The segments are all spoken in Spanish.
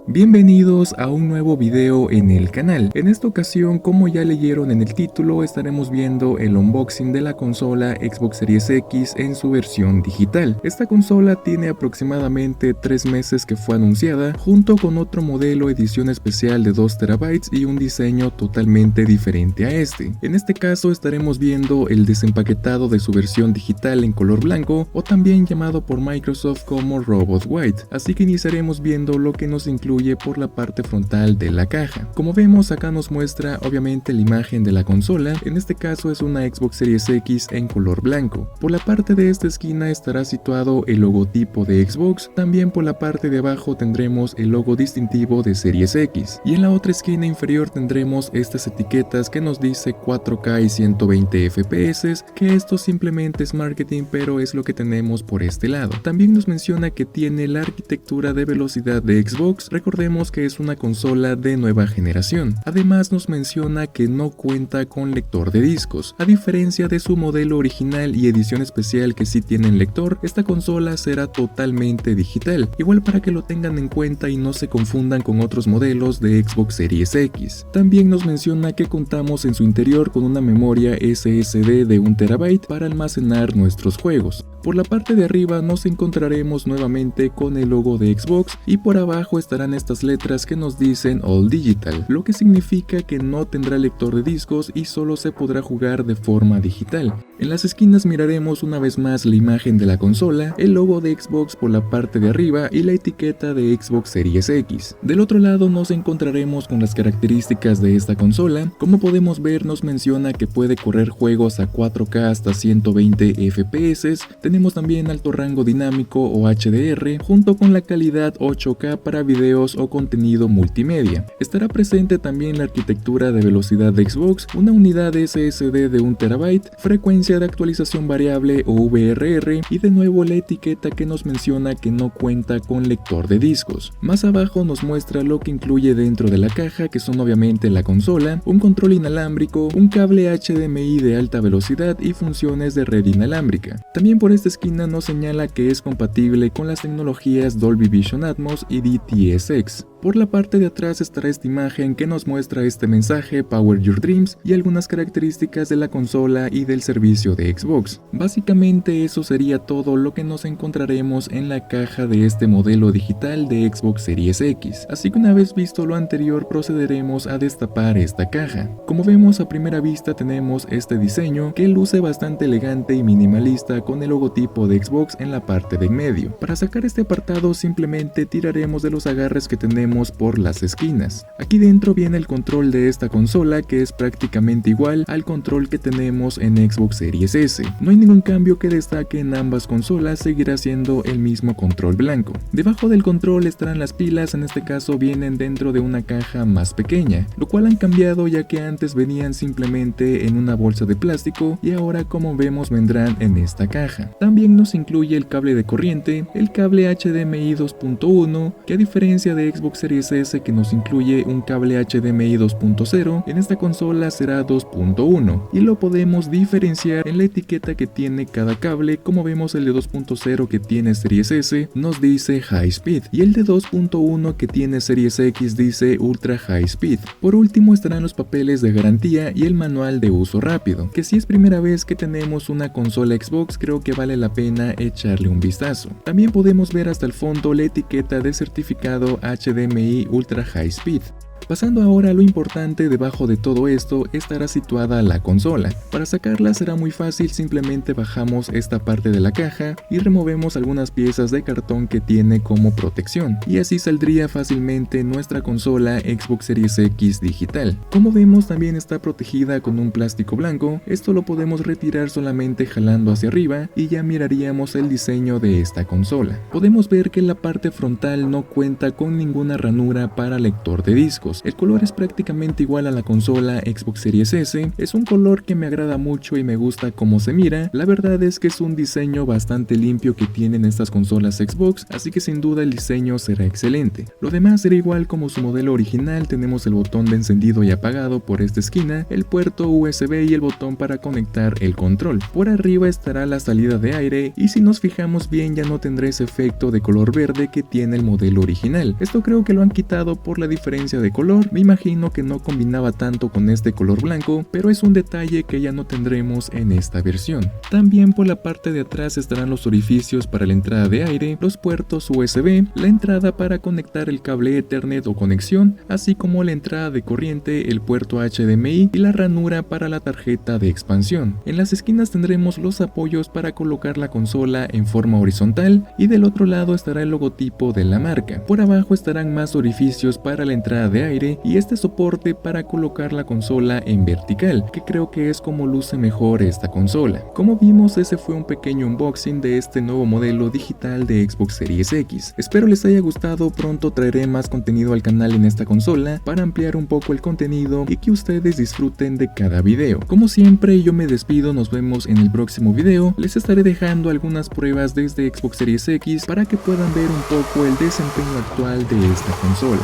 Bienvenidos a un nuevo video en el canal. En esta ocasión, como ya leyeron en el título, estaremos viendo el unboxing de la consola Xbox Series X en su versión digital. Esta consola tiene aproximadamente 3 meses que fue anunciada, junto con otro modelo edición especial de 2 TB y un diseño totalmente diferente a este. En este caso estaremos viendo el desempaquetado de su versión digital en color blanco, o también llamado por Microsoft como Robot White, así que iniciaremos viendo lo que nos incluye por la parte frontal de la caja. Como vemos, acá nos muestra obviamente la imagen de la consola. En este caso es una Xbox Series X en color blanco. Por la parte de esta esquina estará situado el logotipo de Xbox. También por la parte de abajo tendremos el logo distintivo de Series X, y en la otra esquina inferior tendremos estas etiquetas que nos dice 4K y 120 FPS, que esto simplemente es marketing, pero es lo que tenemos por este lado. También nos menciona que tiene la arquitectura de velocidad de Xbox. Recordemos que es una consola de nueva generación. Además nos menciona que no cuenta con lector de discos. A diferencia de su modelo original y edición especial que sí tienen lector, esta consola será totalmente digital. Igual para que lo tengan en cuenta y no se confundan con otros modelos de Xbox Series X. También nos menciona que contamos en su interior con una memoria SSD de 1 TB para almacenar nuestros juegos. Por la parte de arriba nos encontraremos nuevamente con el logo de Xbox, y por abajo estarán estas letras que nos dicen All Digital, lo que significa que no tendrá lector de discos y solo se podrá jugar de forma digital. En las esquinas miraremos una vez más la imagen de la consola, el logo de Xbox por la parte de arriba y la etiqueta de Xbox Series X. Del otro lado nos encontraremos con las características de esta consola. Como podemos ver, nos menciona que puede correr juegos a 4K hasta 120 FPS, tenemos también alto rango dinámico o HDR, junto con la calidad 8K para videos o contenido multimedia. Estará presente también la arquitectura de velocidad de Xbox, una unidad SSD de 1 TB, frecuencia de actualización variable o VRR, y de nuevo la etiqueta que nos menciona que no cuenta con lector de discos. Más abajo nos muestra lo que incluye dentro de la caja, que son obviamente la consola, un control inalámbrico, un cable HDMI de alta velocidad y funciones de red inalámbrica. También por esta esquina nos señala que es compatible con las tecnologías Dolby Vision Atmos y DTS:X. Por la parte de atrás estará esta imagen que nos muestra este mensaje Power Your Dreams y algunas características de la consola y del servicio de Xbox. Básicamente eso sería todo lo que nos encontraremos en la caja de este modelo digital de Xbox Series X. Así que una vez visto lo anterior, procederemos a destapar esta caja. Como vemos, a primera vista tenemos este diseño que luce bastante elegante y minimalista, con el logotipo de Xbox en la parte de en medio. Para sacar este apartado simplemente tiraremos de los agarres que tenemos por las esquinas. Aquí dentro viene el control de esta consola, que es prácticamente igual al control que tenemos en Xbox Series S. No hay ningún cambio que destaque en ambas consolas, seguirá siendo el mismo control blanco. Debajo del control estarán las pilas, en este caso vienen dentro de una caja más pequeña, lo cual han cambiado ya que antes venían simplemente en una bolsa de plástico y ahora, como vemos, vendrán en esta caja. También nos incluye el cable de corriente, el cable HDMI 2.1, que a diferencia de Xbox Series S, que nos incluye un cable HDMI 2.0, en esta consola será 2.1, y lo podemos diferenciar en la etiqueta que tiene cada cable. Como vemos, el de 2.0 que tiene Series S nos dice High Speed, y el de 2.1 que tiene Series X dice Ultra High Speed. Por último estarán los papeles de garantía y el manual de uso rápido, que si es primera vez que tenemos una consola Xbox, creo que vale la pena echarle un vistazo. También podemos ver hasta el fondo la etiqueta de certificado HDMI Ultra High Speed. Pasando ahora a lo importante, debajo de todo esto estará situada la consola. Para sacarla será muy fácil, simplemente bajamos esta parte de la caja y removemos algunas piezas de cartón que tiene como protección, y así saldría fácilmente nuestra consola Xbox Series X digital. Como vemos, también está protegida con un plástico blanco. Esto lo podemos retirar solamente jalando hacia arriba y ya miraríamos el diseño de esta consola. Podemos ver que la parte frontal no cuenta con ninguna ranura para lector de discos. Xbox. El color es prácticamente igual a la consola Xbox Series S, es un color que me agrada mucho y me gusta cómo se mira. La verdad es que es un diseño bastante limpio que tienen estas consolas Xbox, así que sin duda el diseño será excelente. Lo demás será igual como su modelo original, tenemos el botón de encendido y apagado por esta esquina, el puerto USB y el botón para conectar el control. Por arriba estará la salida de aire y si nos fijamos bien ya no tendrá ese efecto de color verde que tiene el modelo original. Esto creo que lo han quitado por la diferencia de color, me imagino que no combinaba tanto con este color blanco, pero es un detalle que ya no tendremos en esta versión. También por la parte de atrás estarán los orificios para la entrada de aire, los puertos USB, la entrada para conectar el cable Ethernet o conexión, así como la entrada de corriente, el puerto HDMI y la ranura para la tarjeta de expansión. En las esquinas tendremos los apoyos para colocar la consola en forma horizontal y del otro lado estará el logotipo de la marca. Por abajo estarán más orificios para la entrada de aire y este soporte para colocar la consola en vertical, que creo que es como luce mejor esta consola. Como vimos, ese fue un pequeño unboxing de este nuevo modelo digital de Xbox Series X. Espero les haya gustado, pronto traeré más contenido al canal en esta consola para ampliar un poco el contenido y que ustedes disfruten de cada video. Como siempre yo me despido, nos vemos en el próximo video, les estaré dejando algunas pruebas desde Xbox Series X para que puedan ver un poco el desempeño actual de esta consola.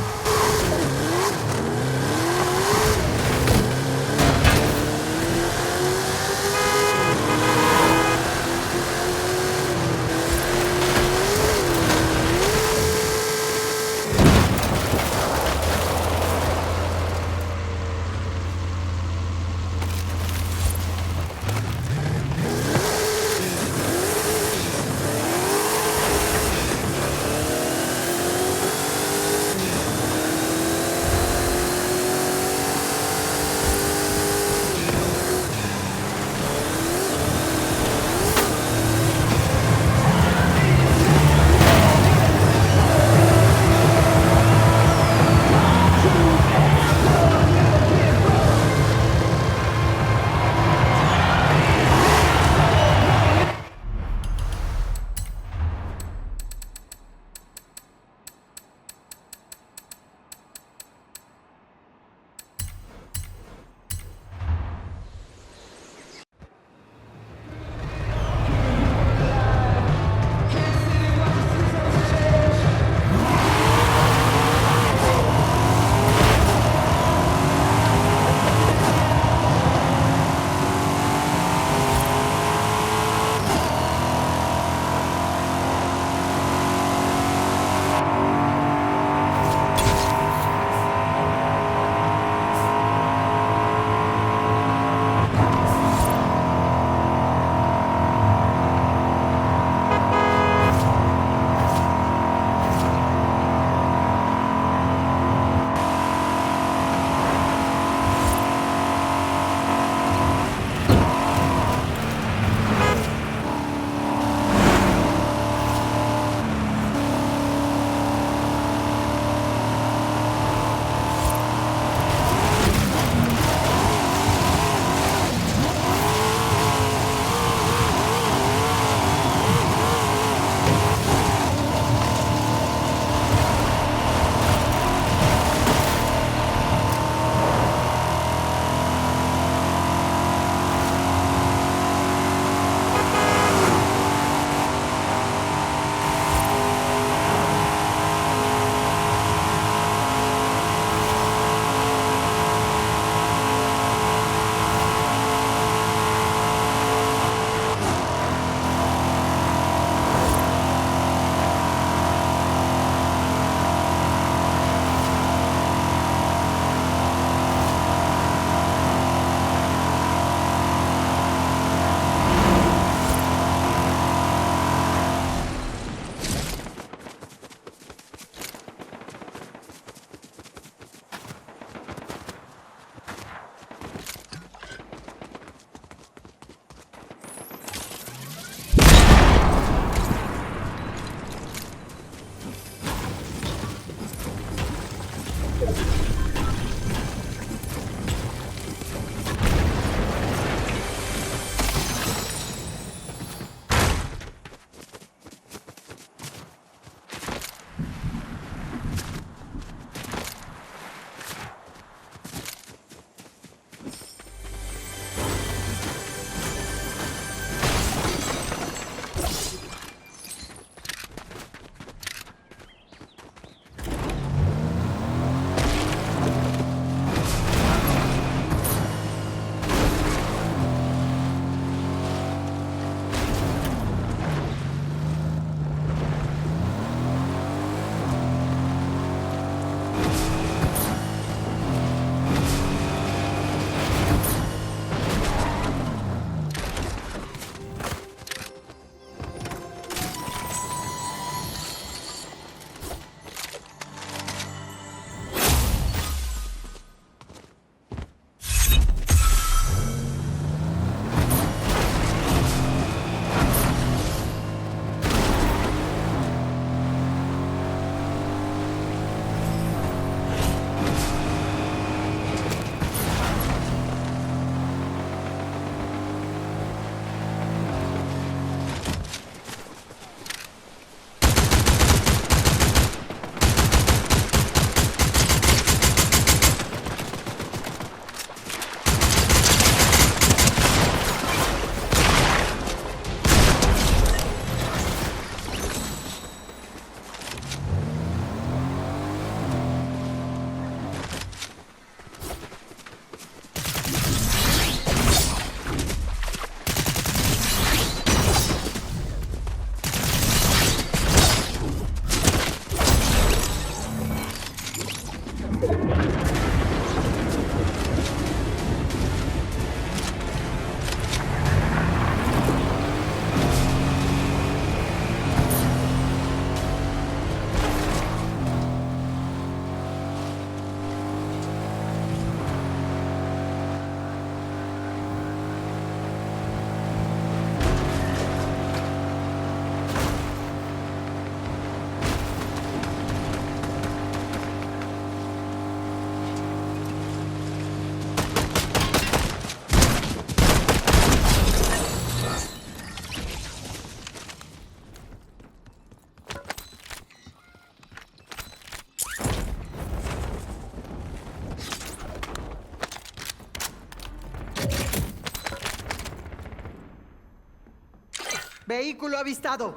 Vehículo avistado.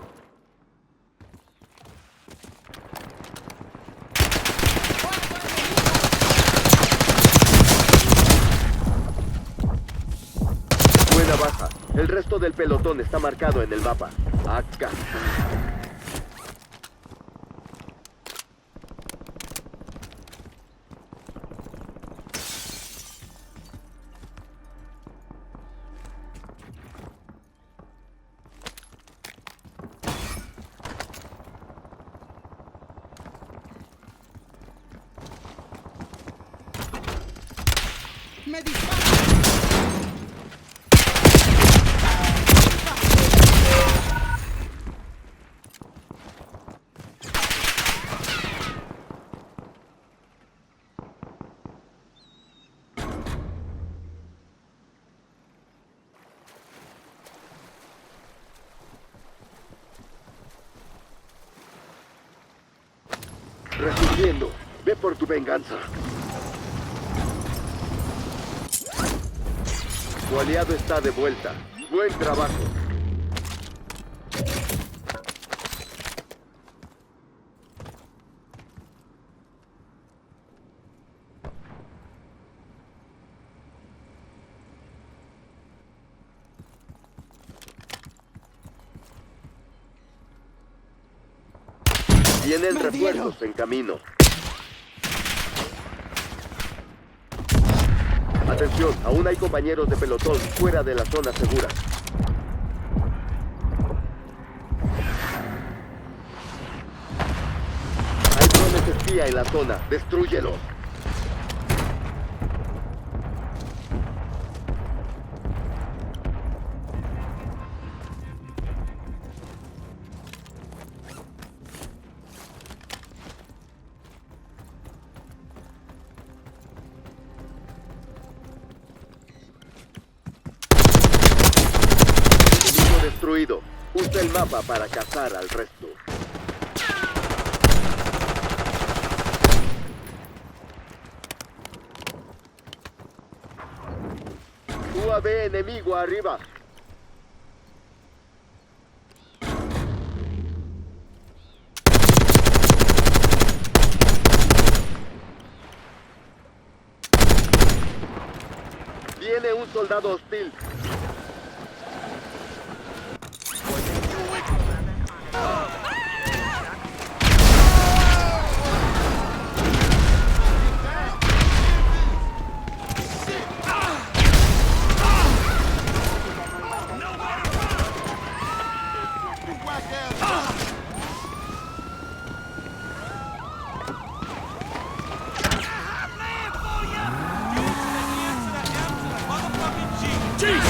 Buena baja. El resto del pelotón está marcado en el mapa. Acá. ¡Me dispara! Resistiendo. Ve por tu venganza. Tu aliado está de vuelta. Buen trabajo. Vienen refuerzos en camino. Atención, aún hay compañeros de pelotón fuera de la zona segura. Hay drones espía en la zona. Destrúyelos. Destruido. Usa el mapa para cazar al resto. UAV enemigo arriba. Viene un soldado hostil. Jesus!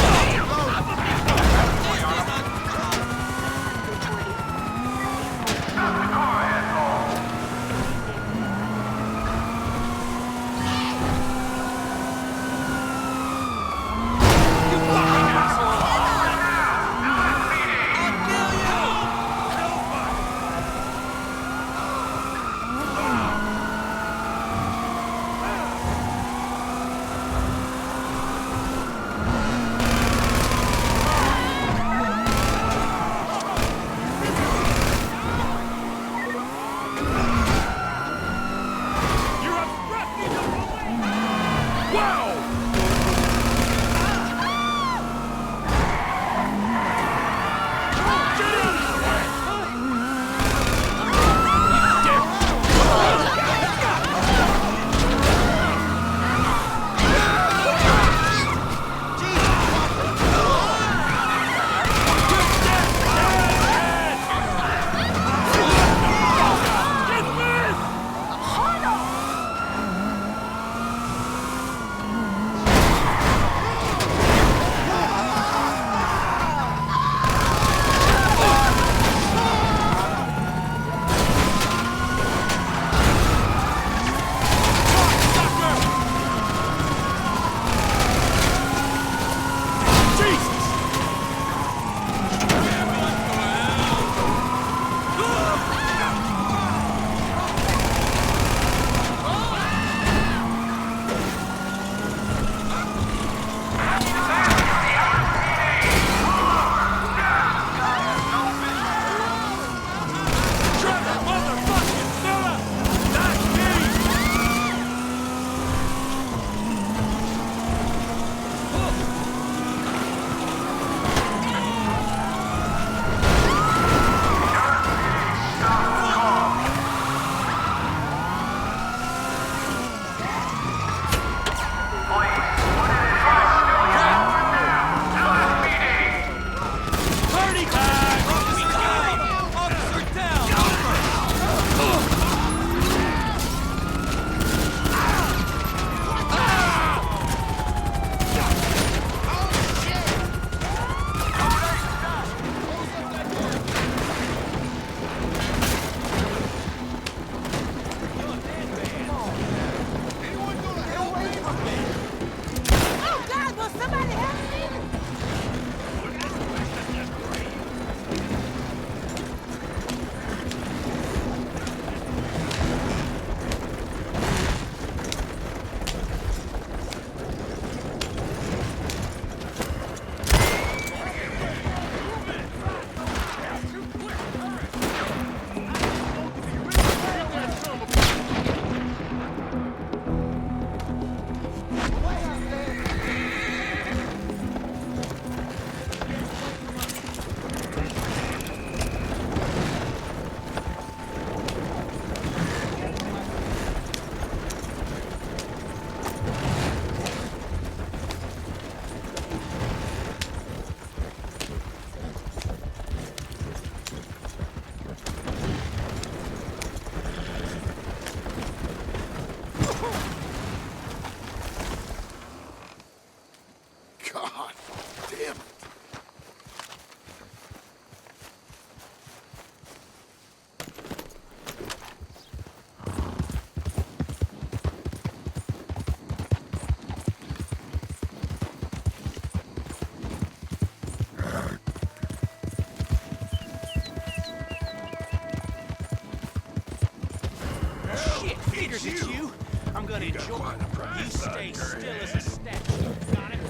if it's you, I'm gonna enjoy it. You stay still as a statue. Got it?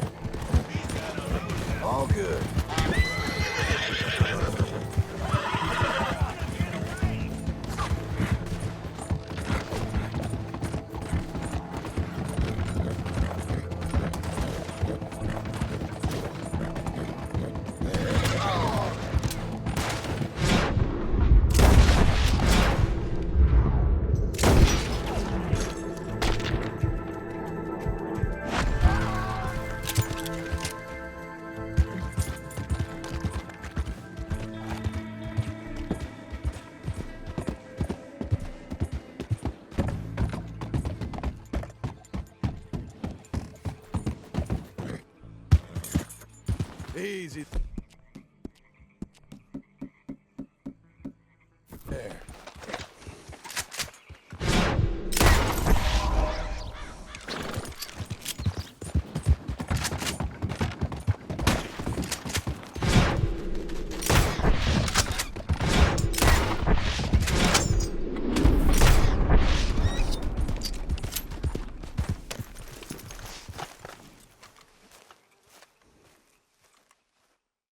All good. Easy.